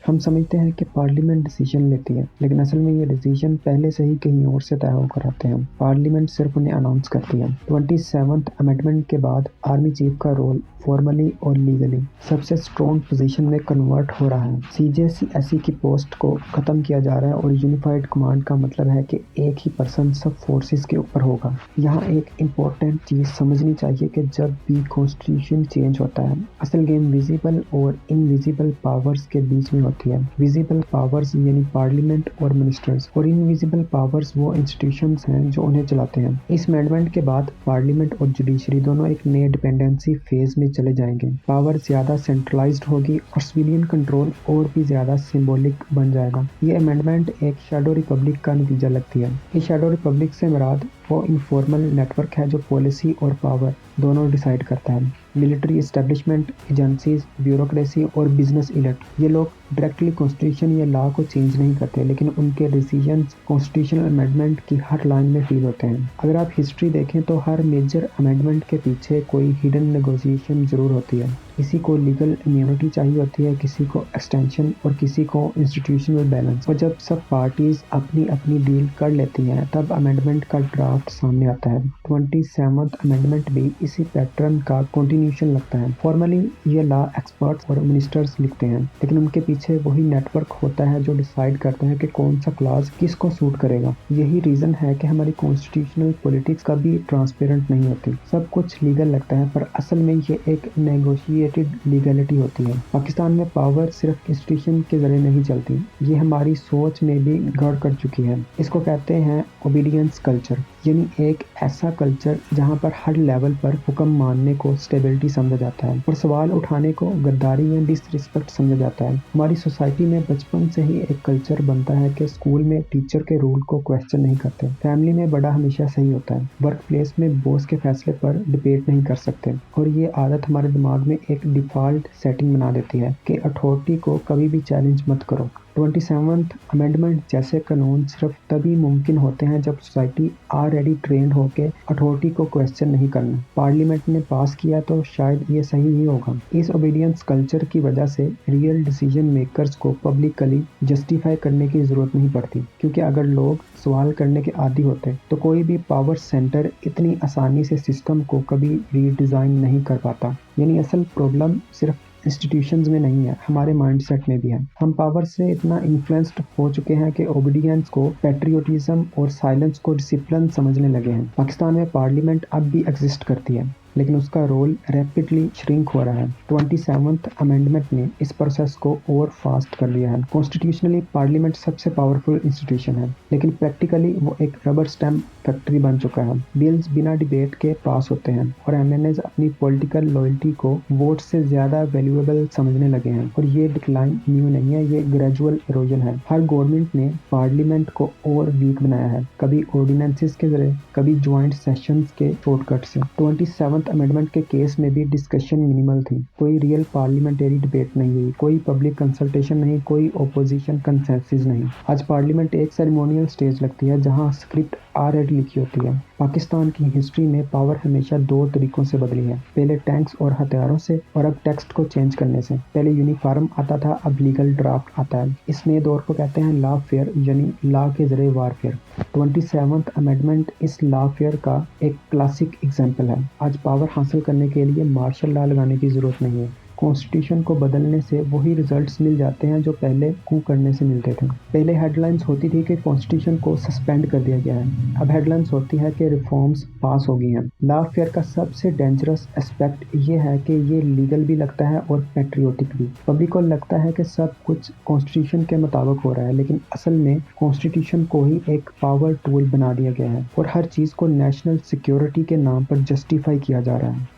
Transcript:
ہم سمجھتے ہیں کہ پارلیمنٹ ڈیسیژن لیتی ہے، لیکن اصل میں یہ ڈیسیژن پہلے سے ہی کہیں اور سے طے ہو کر آتے ہیں۔ پارلیمنٹ صرف انہیں اناؤنس کرتی ہے۔ 27th امینڈمنٹ کے بعد آرمی چیف کا رول فارملی اور لیگلی سب سے اسٹرانگ پوزیشن میں کنورٹ ہو رہا ہے۔ CJCSE کی پوسٹ کو ختم کیا جا رہا ہے اور یونیفائڈ کمانڈ کا مطلب ہے کہ ایک ہی پرسن سب فورسز کے اوپر ہوگا۔ یہاں ایک امپورٹنٹ چیز سمجھنی چاہیے کہ جب بھی کانسٹیٹیوشن چینج ہوتا ہے، اصل گیم ویزیبل اور انویزیبل پاورز کے بیچ میں ہوتی ہے۔ ویزیبل پاورز یعنی پارلیمنٹ اور منسٹرز، اور انویزیبل پاورز وہ انسٹیٹیوشنز ہیں جو انہیں چلاتے ہیں۔ اس امینڈمنٹ کے بعد پارلیمنٹ اور جوڈیشری دونوں ایک نئے ڈیپینڈنسی فیز میں چلے جائیں گے۔ پاور زیادہ سینٹرلائزڈ ہوگی اور سویلین کنٹرول اور بھی زیادہ سمبولک بن جائے گا۔ یہ امینڈمنٹ ایک شیڈو ریپبلک کا نتیجہ لگتی ہے۔ اس شیڈو ریپبلک سے مراد وہ انفارمل نیٹ ورک ہے جو پالیسی اور پاور دونوں ڈیسائیڈ کرتا ہے۔ ملٹری اسٹیبلشمنٹ، ایجنسیز، بیوروکریسی اور بزنس ایلیٹ، یہ لوگ ڈائریکٹلی کانسٹیٹیوشن یا لا کو چینج نہیں کرتے، لیکن ان کے ڈیسیژنز کانسٹیٹیوشنل امینڈمنٹ کی ہر لائن میں فیل ہوتے ہیں۔ اگر آپ ہسٹری دیکھیں تو ہر میجر امینڈمنٹ کے پیچھے کوئی ہڈن نیگوشیشن ضرور ہوتی ہے۔ کسی کو لیگل امیونٹی چاہیے ہوتی ہے، کسی کو ایکسٹینشن اور کسی کو انسٹیٹیوشنل بیلنس، اور جب سب پارٹیز اپنی اپنی ڈیل کر لیتی ہیں تب امینڈمنٹ کا ڈرافٹ سامنے آتا ہے۔ 27th امینڈمنٹ بھی اسی پیٹرن کا کنٹینیوشن لگتا ہے۔ فارملی یہ لا ایکسپرٹس اور منسٹرز لکھتے ہیں، لیکن ان کے پیچھے وہی نیٹ ورک ہوتا ہے جو ڈیسائیڈ کرتا ہے کہ کون سا کلاز کس کو سوٹ کرے گا۔ یہی ریزن ہے کہ ہماری کانسٹیٹیوشنل پولیٹکس کبھی ٹرانسپیرنٹ نہیں ہوتی۔ سب کچھ لیگل لگتا ہے پر اصل میں یہ ایک نیگوشیٹڈ لیگلٹی ہوتی ہے۔ پاکستان میں پاور صرف انسٹیٹیوشن کے ذریعے نہیں چلتی، یہ ہماری سوچ میں بھی گھر کر چکی ہے۔ اس کو کہتے ہیں اوبیڈینس کلچر، یعنی ایک ایسا کلچر جہاں پر ہر لیول پر حکم ماننے کو اسٹیبلٹی سمجھا جاتا ہے اور سوال اٹھانے کو غداری یا ڈس ریسپیکٹ سمجھا جاتا ہے۔ ہماری سوسائٹی میں بچپن سے ہی ایک کلچر بنتا ہے کہ اسکول میں ٹیچر کے رول کو کویسچن نہیں کرتے، فیملی میں بڑا ہمیشہ صحیح ہوتا ہے، ورک پلیس میں باس کے فیصلے پر ڈبیٹ نہیں کر سکتے، اور یہ عادت ہمارے دماغ میں ایک ڈیفالٹ سیٹنگ بنا دیتی ہے کہ اتھارٹی کو کبھی بھی چیلنج مت کرو۔ 27th امینڈمنٹ جیسے قانون صرف تبھی ممکن ہوتے ہیں جب سوسائٹی آلریڈی ٹرینڈ ہو کے اتھارٹی کو کویسچن نہیں کرنا۔ پارلیمنٹ نے پاس کیا تو شاید یہ صحیح ہی ہوگا۔ اس اوبیڈینس کلچر کی وجہ سے ریئل ڈیسیژن میکرز کو پبلکلی جسٹیفائی کرنے کی ضرورت نہیں پڑتی، کیونکہ اگر لوگ سوال کرنے کے عادی ہوتے تو کوئی بھی پاور سینٹر اتنی آسانی سے سسٹم کو کبھی ری ڈیزائن نہیں کر پاتا۔ یعنی اصل پرابلم صرف انسٹیٹیوشنز میں نہیں ہے، ہمارے مائنڈ سیٹ میں بھی ہے۔ ہم پاور سے اتنا انفلوئنسڈ ہو چکے ہیں کہ اوبیڈینس کو پیٹریوٹزم اور سائلنس کو ڈسپلن سمجھنے لگے ہیں۔ پاکستان میں پارلیمنٹ اب بھی ایگزسٹ کرتی ہے، لیکن اس کا رول ریپڈلی شرنک ہو رہا ہے۔ 27th امینڈمنٹ نے اس پروسیس کو اور فاسٹ کر دیا ہے۔ کانسٹیٹیوشنلی پارلیمنٹ سب سے پاورفل انسٹیٹیوشن ہے، لیکن پریکٹیکلی وہ ایک ربر اسٹیمپ فیکٹری بن چکا ہے۔ بلز بنا ڈیبیٹ کے پاس ہوتے ہیں اور MNAs اپنی پولیٹیکل لائلٹی کو ووٹ سے زیادہ ویلیویبل سمجھنے لگے ہیں، اور یہ ڈکلائن نیو نہیں ہے، یہ گریجول ایروژن ہے۔ ہر گورنمنٹ نے پارلیمنٹ کو اور ویک بنایا ہے، کبھی آرڈیننسز کے ذریعے، کبھی جوائنٹ سیشنز کے شارٹ کٹ سے۔ 27th امینڈمنٹ کے کیس میں بھی ڈسکشن منیمل تھی، کوئی ریئل پارلیمنٹری ڈیبیٹ نہیں ہوئی، کوئی پبلک کنسلٹیشن نہیں، کوئی اپوزیشن کنسنسس نہیں۔ آج پارلیمنٹ ایک سیریمونیل سٹیج لگتی ہے جہاں اسکرپٹ آلریڈی لکھی ہوتی ہے۔ پاکستان کی ہسٹری میں پاور ہمیشہ دو طریقوں سے بدلی ہے، پہلے ٹینکس اور ہتھیاروں سے، اور اب ٹیکسٹ کو چینج کرنے سے۔ پہلے یونیفارم آتا تھا، اب لیگل ڈرافٹ آتا ہے۔ اس نئے دور کو کہتے ہیں لا فیئر، یعنی لا کے ذریعے وار فیئر۔ 27th امینڈمنٹ اس لا فیئر کا ایک کلاسک ایگزامپل ہے۔ آج پاور حاصل کرنے کے لیے مارشل لا لگانے کی ضرورت نہیں ہے، کانسٹیٹیوشن کو بدلنے سے وہی ریزلٹس مل جاتے ہیں جو پہلے کو کرنے سے ملتے تھے۔ پہلے ہیڈ لائنز ہوتی تھی کہ کانسٹیٹیوشن کو سسپینڈ کر دیا گیا ہے، اب ہیڈ لائنز ہوتی ہے کہ ریفارمز پاس ہو گئی ہیں۔ لا فیئر کا سب سے ڈینجرس اسپیکٹ یہ ہے کہ یہ لیگل بھی لگتا ہے اور پیٹریوٹک بھی۔ پبلک کو لگتا ہے کہ سب کچھ کانسٹیٹیوشن کے مطابق ہو رہا ہے، لیکن اصل میں کانسٹیٹیوشن کو ہی ایک پاور ٹول بنا دیا گیا ہے اور ہر چیز کو نیشنل سیکیورٹی کے نام پر جسٹیفائی کیا جا رہا ہے۔